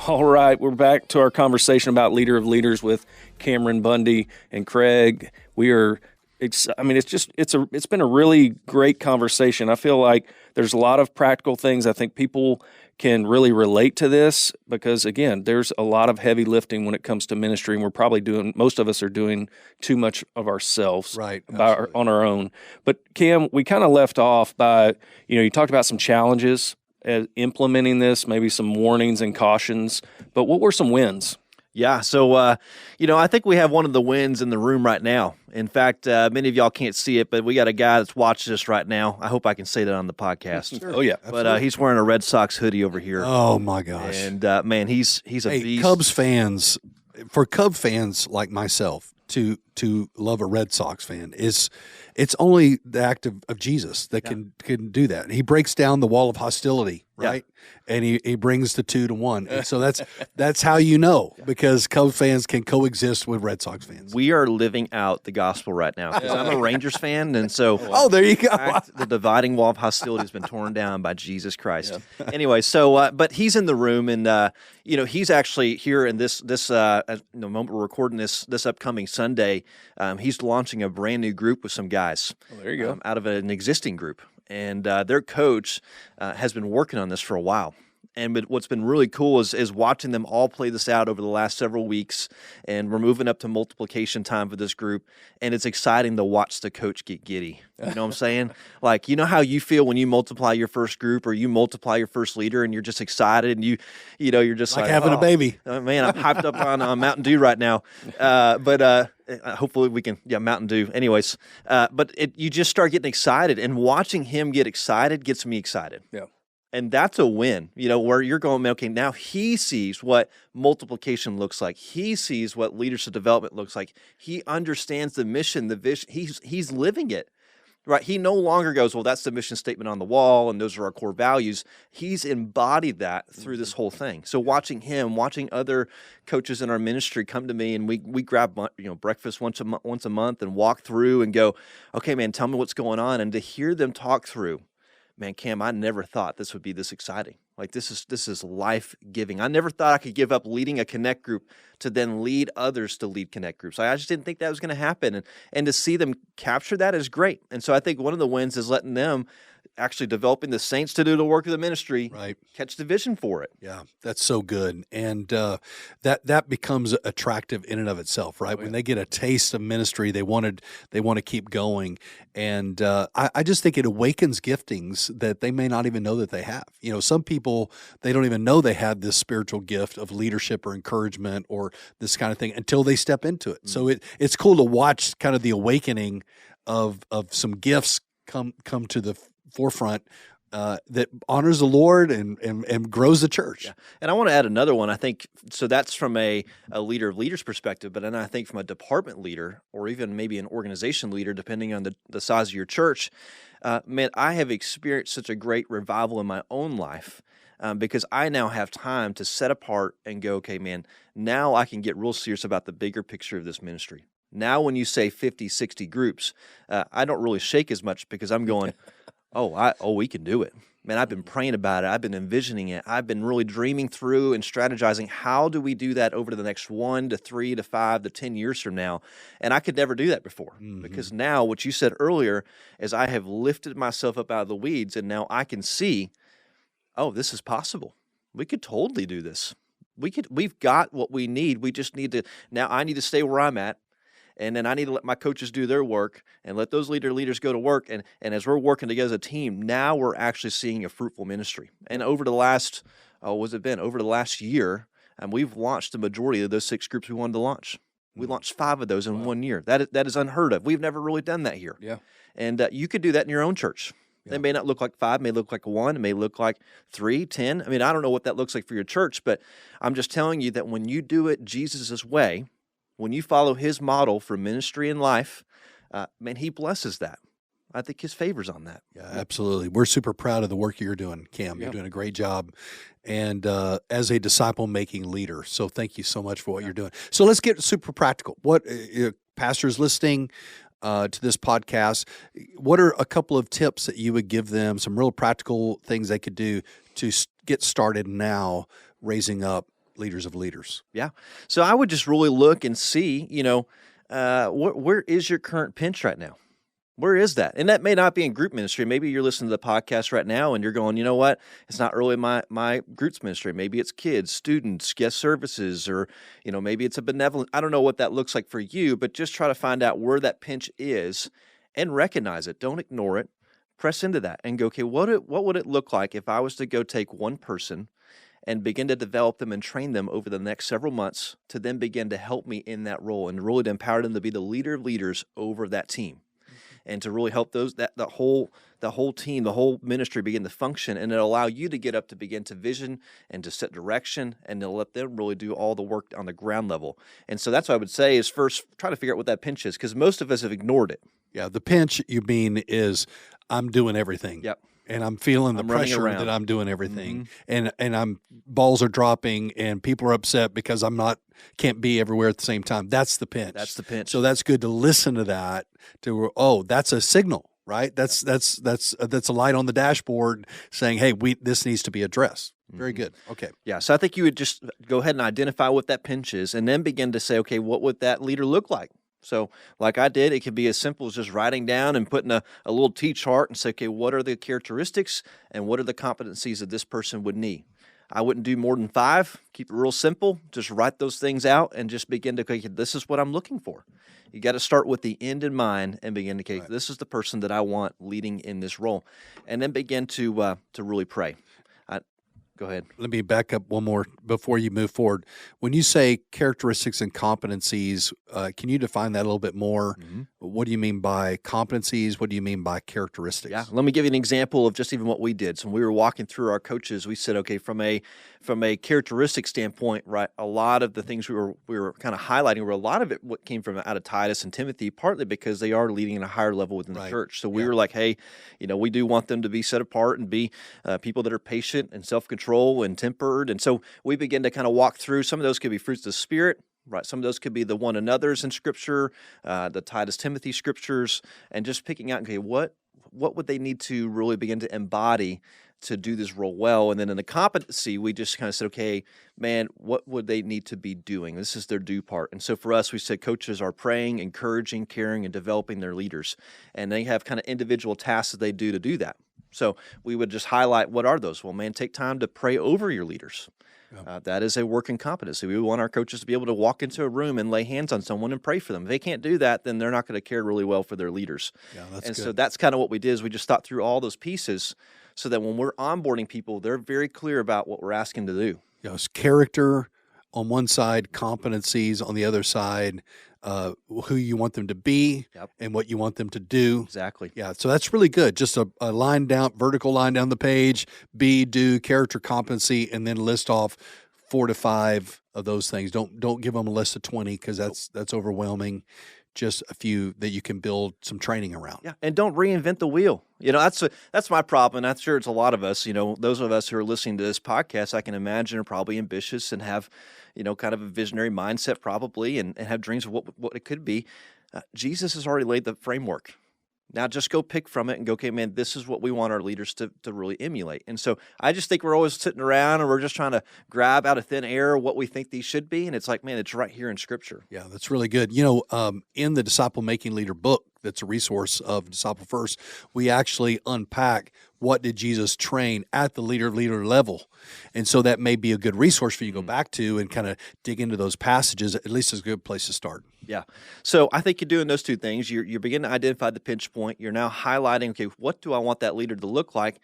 All right, we're back to our conversation about Leader of Leaders with Cameron Bundy and Craig. It's been a really great conversation. I feel like there's a lot of practical things. I think people can really relate to this because, again, there's a lot of heavy lifting when it comes to ministry, and most of us are doing too much of ourselves right, on our own. But Cam, we kind of left off by, you talked about some challenges implementing this, maybe some warnings and cautions, but what were some wins? Yeah, so, I think we have one of the wins in the room right now. In fact, many of y'all can't see it, but we got a guy that's watching us right now. I hope I can say that on the podcast. Sure. Oh, yeah. But he's wearing a Red Sox hoodie over here. Oh, my gosh. And, man, he's a beast. Cubs fans, for Cub fans like myself, to love a Red Sox fan it's only the act of Jesus that can do that. He breaks down the wall of hostility, right? Yeah. And he brings the 2-1. And so that's how because Cub fans can coexist with Red Sox fans. We are living out the gospel right now because I'm a Rangers fan, and so there you go. The dividing wall of hostility has been torn down by Jesus Christ. Yeah. Anyway, so but he's in the room, and he's actually here in this moment we're recording this upcoming Sunday. He's launching a brand new group with some guys. There you go. Out of an existing group. And their coach has been working on this for a while. But what's been really cool is watching them all play this out over the last several weeks. And we're moving up to multiplication time for this group. And it's exciting to watch the coach get giddy. You know what I'm saying? Like, you know how you feel when you multiply your first group or you multiply your first leader and you're just excited and you're just like having a baby. Man, I'm hyped up on Mountain Dew right now. Hopefully we can, Mountain Dew. Anyways, you just start getting excited, and watching him get excited gets me excited. Yeah. And that's a win, where you're going, okay, now he sees what multiplication looks like. He sees what leadership development looks like. He understands the mission, the vision. He's living it, right? He no longer goes, well, that's the mission statement on the wall, and those are our core values. He's embodied that through this whole thing. So watching other coaches in our ministry come to me, and we grab breakfast once a month and walk through and go, okay, man, tell me what's going on, and to hear them talk through. Man, Cam, I never thought this would be this exciting. Like, this is life-giving. I never thought I could give up leading a Connect group to then lead others to lead Connect groups. I just didn't think that was going to happen. And to see them capture that is great. And so I think one of the wins is letting them actually developing the saints to do the work of the ministry, right? Catch the vision for it. Yeah, that's so good. And that becomes attractive in and of itself, right? When they get a taste of ministry, they want to keep going. And I just think it awakens giftings that they may not even know that they have. Some people, they don't even know they have this spiritual gift of leadership or encouragement or this kind of thing until they step into it. So it's cool to watch kind of the awakening of some gifts come to the forefront that honors the Lord and grows the church. Yeah. And I want to add another one. I think so. That's from a leader of leaders perspective, but then I think from a department leader or even maybe an organization leader, depending on the size of your church, man, I have experienced such a great revival in my own life. Because I now have time to set apart and go, okay, man, now I can get real serious about the bigger picture of this ministry. Now when you say 50, 60 groups, I don't really shake as much because I'm going, we can do it. Man, I've been praying about it. I've been envisioning it. I've been really dreaming through and strategizing how do we do that over the next 1 to 3 to 5 to 10 years from now. And I could never do that before because now what you said earlier is I have lifted myself up out of the weeds and now I can see, this is possible. We could totally do this. We've got what we need. We just need to, now I need to stay where I'm at. And then I need to let my coaches do their work and let those leaders go to work. And as we're working together as a team, now we're actually seeing a fruitful ministry. And over the last, over the last year, we've launched the majority of those 6 groups we wanted to launch. We launched 5 of those in 1 year. That is unheard of. We've never really done that here. Yeah. And you could do that in your own church. Yeah. It may not look like 5, may look like 1, it may look like 3, 10. I mean, I don't know what that looks like for your church, but I'm just telling you that when you do it Jesus' way, when you follow his model for ministry and life, man, he blesses that. I think his favor's on that. Yeah, absolutely. We're super proud of the work you're doing, Cam. You're doing a great job, and as a disciple-making leader. So thank you so much for what you're doing. So let's get super practical. What pastors listening to this podcast, what are a couple of tips that you would give them, some real practical things they could do to get started now raising up leaders of leaders? Yeah. So I would just really look and see, where is your current pinch right now? Where is that? And that may not be in group ministry. Maybe you're listening to the podcast right now and you're going, you know what? It's not really my groups ministry. Maybe it's kids, students, guest services, or, maybe it's a benevolent. I don't know what that looks like for you, but just try to find out where that pinch is and recognize it. Don't ignore it. Press into that and go, okay, what would it look like if I was to go take one person and begin to develop them and train them over the next several months to then begin to help me in that role and really to empower them to be the leader of leaders over that team. And to really help the whole team, the whole ministry begin to function, and it'll allow you to get up to begin to vision and to set direction, and to let them really do all the work on the ground level. And so that's what I would say is first try to figure out what that pinch is, because most of us have ignored it. Yeah, the pinch you mean is I'm doing everything. Yep. And I'm feeling the pressure that I'm doing everything, and I'm balls are dropping, and people are upset because can't be everywhere at the same time. That's the pinch. That's the pinch. So that's good to listen to that. That's a signal, right? That's a light on the dashboard saying, hey, this needs to be addressed. Very good. Okay. Yeah. So I think you would just go ahead and identify what that pinch is, and then begin to say, okay, what would that leader look like? So like I did, it could be as simple as just writing down and putting a little T-chart and say, okay, what are the characteristics and what are the competencies that this person would need? I wouldn't do more than 5. Keep it real simple. Just write those things out and just begin to, okay, this is what I'm looking for. You got to start with the end in mind and begin to, okay, this is the person that I want leading in this role. And then begin to really pray. Go ahead. Let me back up one more before you move forward. When you say characteristics and competencies, can you define that a little bit more? Mm-hmm. What do you mean by competencies? What do you mean by characteristics? Yeah, let me give you an example of just even what we did. So when we were walking through our coaches, we said, okay, from a characteristic standpoint, right, a lot of the things we were kind of highlighting were a lot of it what came from out of Titus and Timothy, partly because they are leading at a higher level within the church. So we were like, hey, we do want them to be set apart and be people that are patient and self-control and tempered. And so we begin to kind of walk through. Some of those could be fruits of the Spirit, right? Some of those could be the one another's in Scripture, the Titus Timothy scriptures, and just picking out, okay, what would they need to really begin to embody to do this role well? And then in the competency, we just kind of said, okay, man, what would they need to be doing? This is their due part. And so for us, we said coaches are praying, encouraging, caring, and developing their leaders. And they have kind of individual tasks that they do to do that. So we would just highlight what are those? Well, man, take time to pray over your leaders. Yeah. That is a working competency. We want our coaches to be able to walk into a room and lay hands on someone and pray for them. If they can't do that, then they're not going to care really well for their leaders. Yeah, that's and good. So that's kind of what we did is we just thought through all those pieces so that when we're onboarding people, they're very clear about what we're asking to do. It's character, on one side, competencies on the other side, who you want them to be and what you want them to do. Exactly. Yeah, so that's really good. Just a line down, vertical line down the page, be, do, character, competency, and then list off 4 to 5 of those things. Don't give them a list of 20 because that's overwhelming. Just a few that you can build some training around. Yeah, and don't reinvent the wheel. That's my problem, and I'm sure it's a lot of us. Those of us who are listening to this podcast, I can imagine, are probably ambitious and have, kind of a visionary mindset probably, and have dreams of what it could be. Jesus has already laid the framework. Now just go pick from it and go, okay, man, this is what we want our leaders to really emulate. And so I just think we're always sitting around and we're just trying to grab out of thin air what we think these should be. And it's like, man, it's right here in Scripture. Yeah, that's really good. In the Disciple Making Leader book, that's a resource of Disciple First, we actually unpack what did Jesus train at the leader level. And so that may be a good resource for you to go back to and kind of dig into those passages. At least it's a good place to start. Yeah. So I think you're doing those two things. You're beginning to identify the pinch point. You're now highlighting, okay, what do I want that leader to look like?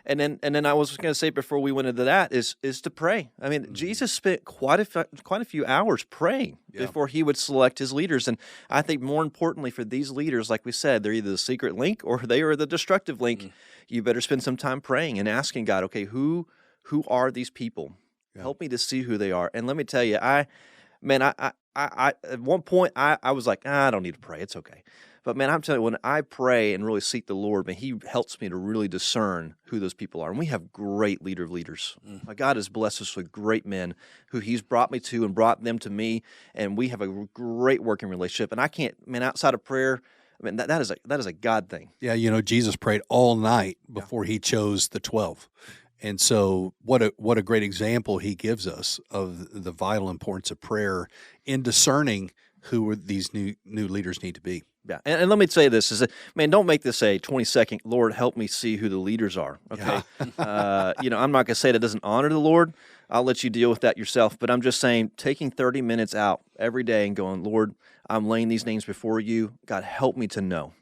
And then I was going to say before we went into that is to pray. I mean, Jesus spent quite a few hours praying before he would select his leaders. And I think more importantly for these leaders, like we said, they're either the secret link or they are the destructive link. You better spend some time praying and asking God, okay, who are these people? Yeah. Help me to see who they are. And let me tell you, I at one point I was like, I don't need to pray. It's okay. But man, I'm telling you, when I pray and really seek the Lord, man, he helps me to really discern who those people are. And we have great leader of leaders. My God has blessed us with great men who he's brought me to and brought them to me. And we have a great working relationship. And I can't, man, outside of prayer, I mean, that is a God thing. Yeah, Jesus prayed all night before he chose the 12. And so what a great example he gives us of the vital importance of prayer in discerning who these new leaders need to be. Yeah, and let me say this, is that, man, don't make this a 20-second, Lord, help me see who the leaders are, okay? Yeah. I'm not going to say that doesn't honor the Lord. I'll let you deal with that yourself, but I'm just saying taking 30 minutes out every day and going, Lord, I'm laying these names before you. God, help me to know.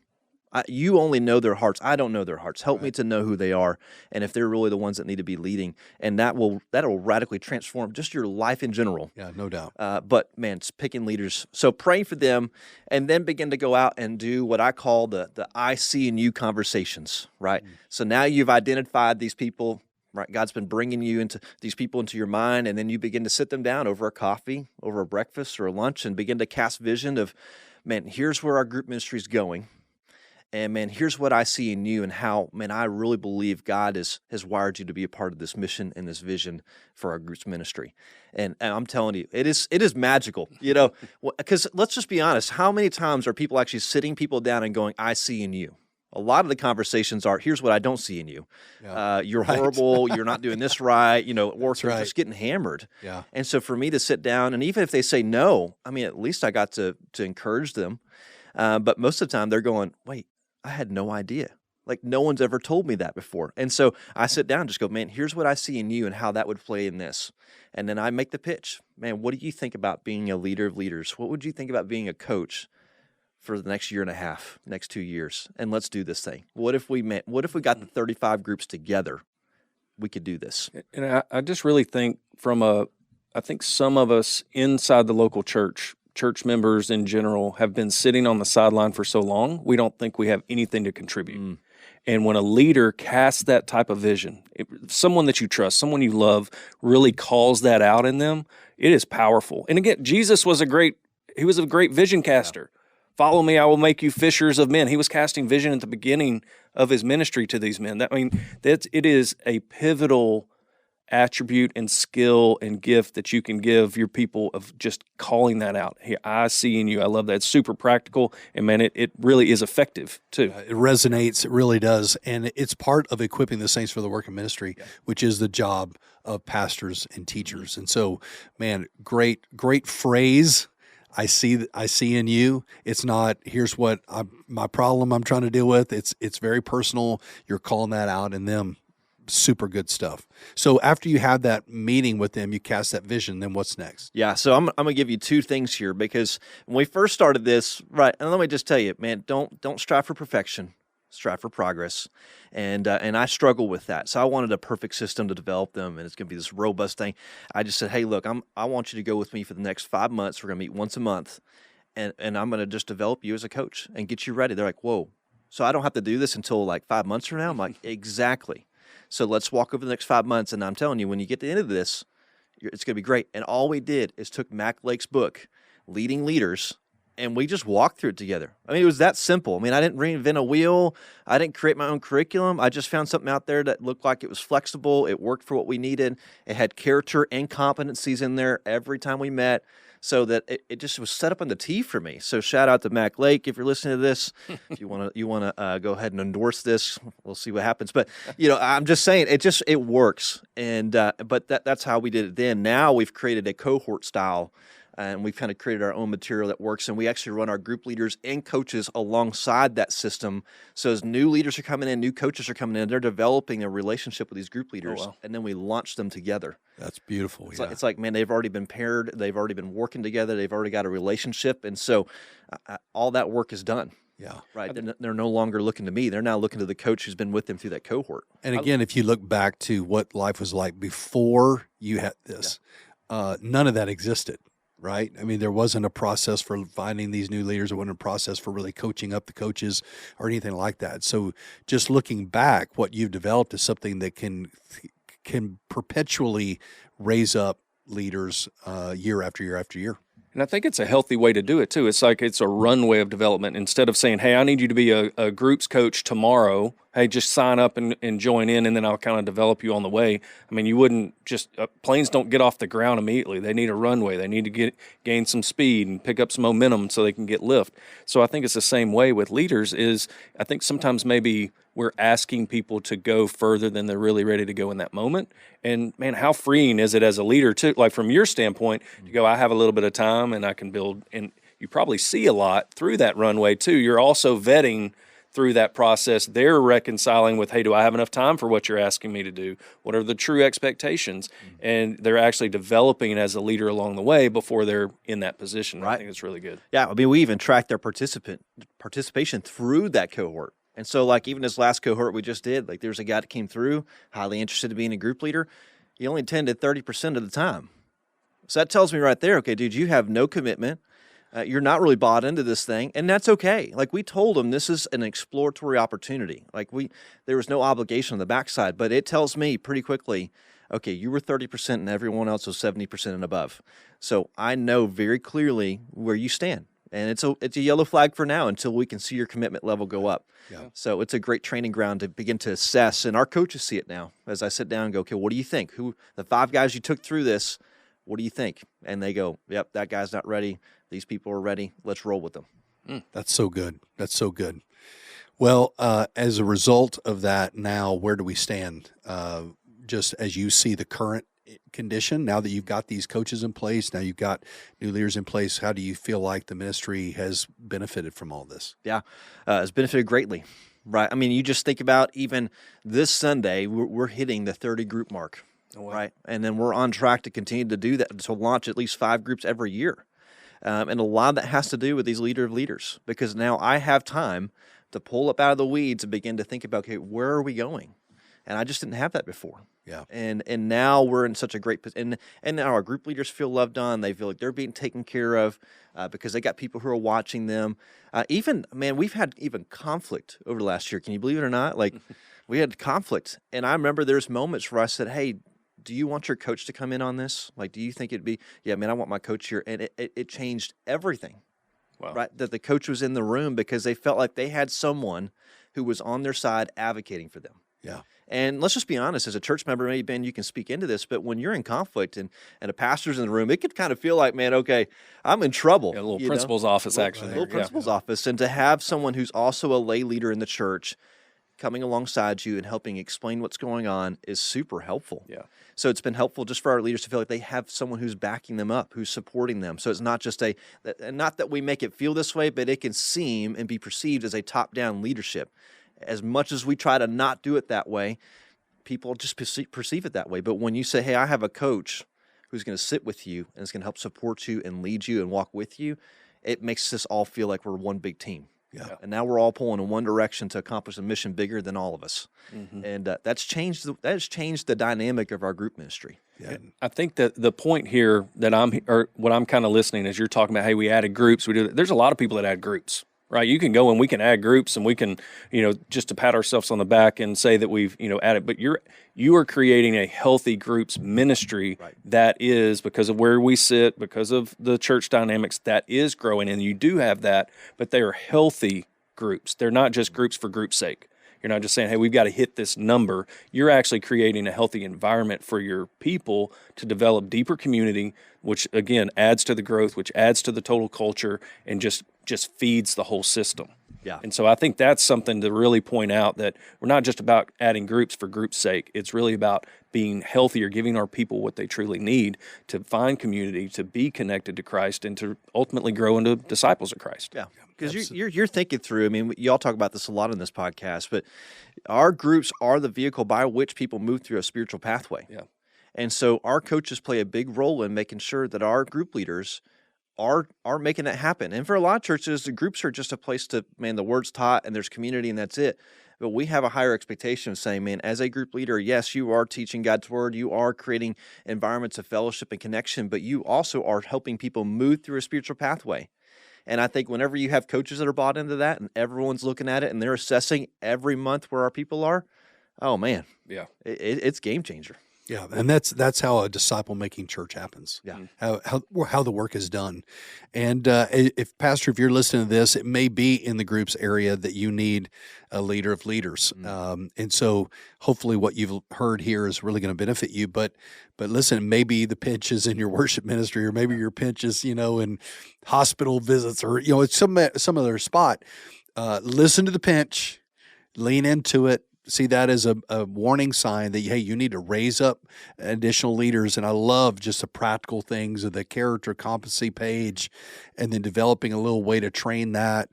You only know their hearts. I don't know their hearts. Help me to know who they are and if they're really the ones that need to be leading. And that'll radically transform just your life in general. Yeah, no doubt. But, man, it's picking leaders. So praying for them and then begin to go out and do what I call the I, see, and you conversations, right? So now you've identified these people, right? God's been bringing you into these people into your mind, and then you begin to sit them down over a coffee, over a breakfast or a lunch, and begin to cast vision of, man, here's where our group ministry is going. And, man, here's what I see in you and how, man, I really believe God has wired you to be a part of this mission and this vision for our group's ministry. And I'm telling you, it is magical, because let's just be honest. How many times are people actually sitting people down and going, I see in you? A lot of the conversations are, here's what I don't see in you. Yeah. You're horrible. You're not doing this right, or they're just getting hammered. Yeah. And so for me to sit down, and even if they say no, I mean, at least I got to encourage them. But most of the time they're going, wait, I had no idea. Like, no one's ever told me that before. And so I sit down and just go, man, here's what I see in you and how that would play in this. And then I make the pitch. Man, what do you think about being a leader of leaders? What would you think about being a coach for the next year and a half, next 2 years? And let's do this thing. What if we got the 35 groups together? We could do this. And I just really think I think some of us inside the local church members in general have been sitting on the sideline for so long, we don't think we have anything to contribute. And when a leader casts that type of vision, someone that you trust, someone you love, really calls that out in them, it is powerful. And again, Jesus was a great vision caster. Yeah. Follow me, I will make you fishers of men. He was casting vision at the beginning of his ministry to these men. It is a pivotal attribute and skill and gift that you can give your people of just calling that out. Hey, I see in you. I love that. It's super practical, and man, it really is effective too. It resonates. It really does, and it's part of equipping the saints for the work of ministry, which is the job of pastors and teachers. And so, man, great phrase. I see in you. It's not, here's what my problem I'm trying to deal with. It's very personal. You're calling that out in them. Super good stuff. So after you have that meeting with them, you cast that vision, then what's next? Yeah, so I'm going to give you two things here, because when we first started this, right, and let me just tell you, man, don't strive for perfection. strive for progress, and I struggle with that. So I wanted a perfect system to develop them, and it's going to be this robust thing. I just said, hey, look, I want you to go with me for the next 5 months. We're going to meet once a month, and I'm going to just develop you as a coach and get you ready. They're like, whoa. So I don't have to do this until like 5 months from now? I'm like, exactly. So let's walk over the next 5 months, and I'm telling you, when you get to the end of this, it's going to be great. And all we did is took Mac Lake's book, Leading Leaders, and we just walked through it together. I mean, it was that simple. I mean, I didn't reinvent a wheel. I didn't create my own curriculum. I just found something out there that looked like it was flexible. It worked for what we needed. It had character and competencies in there every time we met, so that it just was set up on the tee for me. So shout out to Mac Lake if you're listening to this. If you want to go ahead and endorse this, we'll see what happens. But I'm just saying it works. And but that's how we did it then. Now we've created a cohort style, and we've kind of created our own material that works. And we actually run our group leaders and coaches alongside that system. So as new leaders are coming in, new coaches are coming in, they're developing a relationship with these group leaders, and then we launch them together. That's beautiful. It's like, man, they've already been paired. They've already been working together. They've already got a relationship. And so all that work is done. Yeah. Right. They're no longer looking to me. They're now looking to the coach who's been with them through that cohort. And again, if you look back to what life was like before you had this, none of that existed. Right? I mean, there wasn't a process for finding these new leaders. There wasn't a process for really coaching up the coaches or anything like that. So just looking back, what you've developed is something that can perpetually raise up leaders year after year after year. And I think it's a healthy way to do it, too. It's like it's a runway of development. Instead of saying, hey, I need you to be a groups coach tomorrow, hey, just sign up and join in, and then I'll kind of develop you on the way. I mean, you wouldn't just planes don't get off the ground immediately. They need a runway. They need to gain some speed and pick up some momentum so they can get lift. So I think it's the same way with leaders is I think sometimes maybe we're asking people to go further than they're really ready to go in that moment. And, man, how freeing is it as a leader, too? Like from your standpoint, to go, I have a little bit of time and I can build. And you probably see a lot through that runway, too. You're also vetting through that process. They're reconciling with, hey, do I have enough time for what you're asking me to do? What are the true expectations? And they're actually developing as a leader along the way before they're in that position. Right. I think it's really good. Yeah, I mean, we even track their participation through that cohort. And so, like, even this last cohort we just did, like, there's a guy that came through, highly interested in being a group leader. He only attended 30% of the time. So that tells me right there, okay, dude, you have no commitment. You're not really bought into this thing, and that's okay. Like, we told him this is an exploratory opportunity. Like, there was no obligation on the backside, but it tells me pretty quickly, okay, you were 30% and everyone else was 70% and above. So I know very clearly where you stand. And it's a yellow flag for now until we can see your commitment level go up. Yeah. So it's a great training ground to begin to assess. And our coaches see it now as I sit down and go, okay, what do you think? The 5 guys you took through this, what do you think? And they go, yep, that guy's not ready. These people are ready. Let's roll with them. That's so good. That's so good. Well, as a result of that, now where do we stand? Just as you see the current condition, now that you've got these coaches in place, now you've got new leaders in place, how do you feel like the ministry has benefited from all this? Yeah, it's benefited greatly, right? I mean, you just think about even this Sunday, we're hitting the 30 group mark, right? And then we're on track to continue to do that, to launch at least 5 groups every year. And a lot of that has to do with these leader of leaders, because now I have time to pull up out of the weeds and begin to think about, okay, where are we going? And I just didn't have that before. Yeah. And now we're in such a great position. And now our group leaders feel loved on. They feel like they're being taken care of because they got people who are watching them. We've had even conflict over the last year. Can you believe it or not? Like, we had conflict. And I remember there's moments where I said, hey, do you want your coach to come in on this? Like, do you think it'd be, yeah, man, I want my coach here. And it changed everything. Wow. Right? That the coach was in the room because they felt like they had someone who was on their side advocating for them. Yeah. And let's just be honest, as a church member, maybe, Ben, you can speak into this, but when you're in conflict and a pastor's in the room, it could kind of feel like, man, okay, I'm in trouble. Yeah, a little principal's office, actually. A little principal's office. And to have someone who's also a lay leader in the church coming alongside you and helping explain what's going on is super helpful. Yeah. So it's been helpful just for our leaders to feel like they have someone who's backing them up, who's supporting them. So it's not just not that we make it feel this way, but it can seem and be perceived as a top-down leadership. As much as we try to not do it that way, people just perceive it that way. But when you say, hey, I have a coach who's going to sit with you and is going to help support you and lead you and walk with you, it makes us all feel like we're one big team. Yeah. And now we're all pulling in one direction to accomplish a mission bigger than all of us. And that's changed the dynamic of our group ministry. Yeah. I think that the point here that what I'm kind of listening as you're talking about, hey, we added groups, there's a lot of people that add groups, right? You can go and we can add groups and we can, just to pat ourselves on the back and say that we've, added, but you are creating a healthy groups ministry that is, because of where we sit, because of the church dynamics, that is growing, and you do have that, but they are healthy groups. They're not just groups for group's sake. You're not just saying, hey, we've got to hit this number. You're actually creating a healthy environment for your people to develop deeper community, which, again, adds to the growth, which adds to the total culture, and just feeds the whole system. Yeah. And so I think that's something to really point out, that we're not just about adding groups for group's sake. It's really about being healthier, giving our people what they truly need to find community, to be connected to Christ, and to ultimately grow into disciples of Christ. Yeah. Because you're thinking through, I mean, y'all talk about this a lot in this podcast, but our groups are the vehicle by which people move through a spiritual pathway. Yeah. And so our coaches play a big role in making sure that our group leaders are making that happen. And for a lot of churches, the groups are just a place to, man, the word's taught and there's community and that's it. But we have a higher expectation of saying, man, as a group leader, yes, you are teaching God's word, you are creating environments of fellowship and connection, but you also are helping people move through a spiritual pathway. And I think whenever you have coaches that are bought into that and everyone's looking at it and they're assessing every month where our people are, oh man, Yeah. It's game changer. Yeah, and that's how a disciple-making church happens. Yeah. How the work is done. And if you're listening to this, it may be in the groups area that you need a leader of leaders. And so hopefully what you've heard here is really going to benefit you. But listen, maybe the pinch is in your worship ministry, or maybe your pinch is, in hospital visits, or, it's some other spot. Listen to the pinch, lean into it. See that as a warning sign that, hey, you need to raise up additional leaders. And I love just the practical things of the character competency page, and then developing a little way to train that,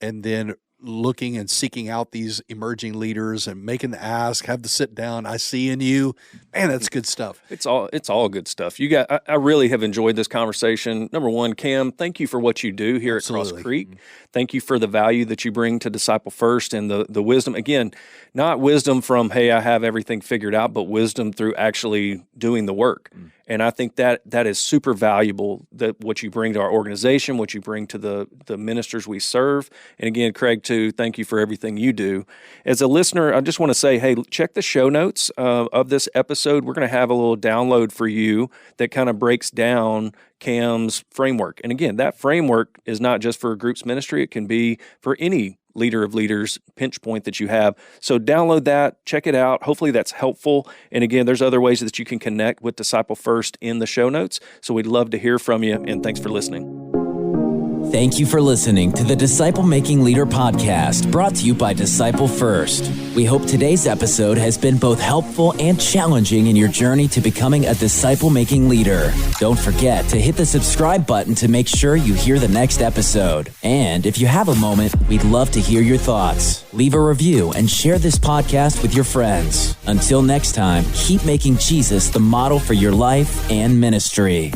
and then looking and seeking out these emerging leaders and making the ask, have the sit down. I see in you, man, that's good stuff. It's all good stuff. I really have enjoyed this conversation. Number one, Cam, thank you for what you do here at Cross Creek. Thank you for the value that you bring to Disciple First, and the wisdom. Again, not wisdom from, hey, I have everything figured out, but wisdom through actually doing the work. And I think that is super valuable, that what you bring to our organization, what you bring to the ministers we serve. And again, Craig, too, thank you for everything you do. As a listener, I just want to say, hey, check the show notes of this episode. We're going to have a little download for you that kind of breaks down Cam's framework. And again, that framework is not just for a groups ministry. It can be for any leader of leaders pinch point that you have. So download that, check it out. Hopefully that's helpful. And again, there's other ways that you can connect with Disciple First in the show notes. So we'd love to hear from you, and thanks for listening. Thank you for listening to the Disciple Making Leader podcast, brought to you by Disciple First. We hope today's episode has been both helpful and challenging in your journey to becoming a disciple-making leader. Don't forget to hit the subscribe button to make sure you hear the next episode. And if you have a moment, we'd love to hear your thoughts. Leave a review and share this podcast with your friends. Until next time, keep making Jesus the model for your life and ministry.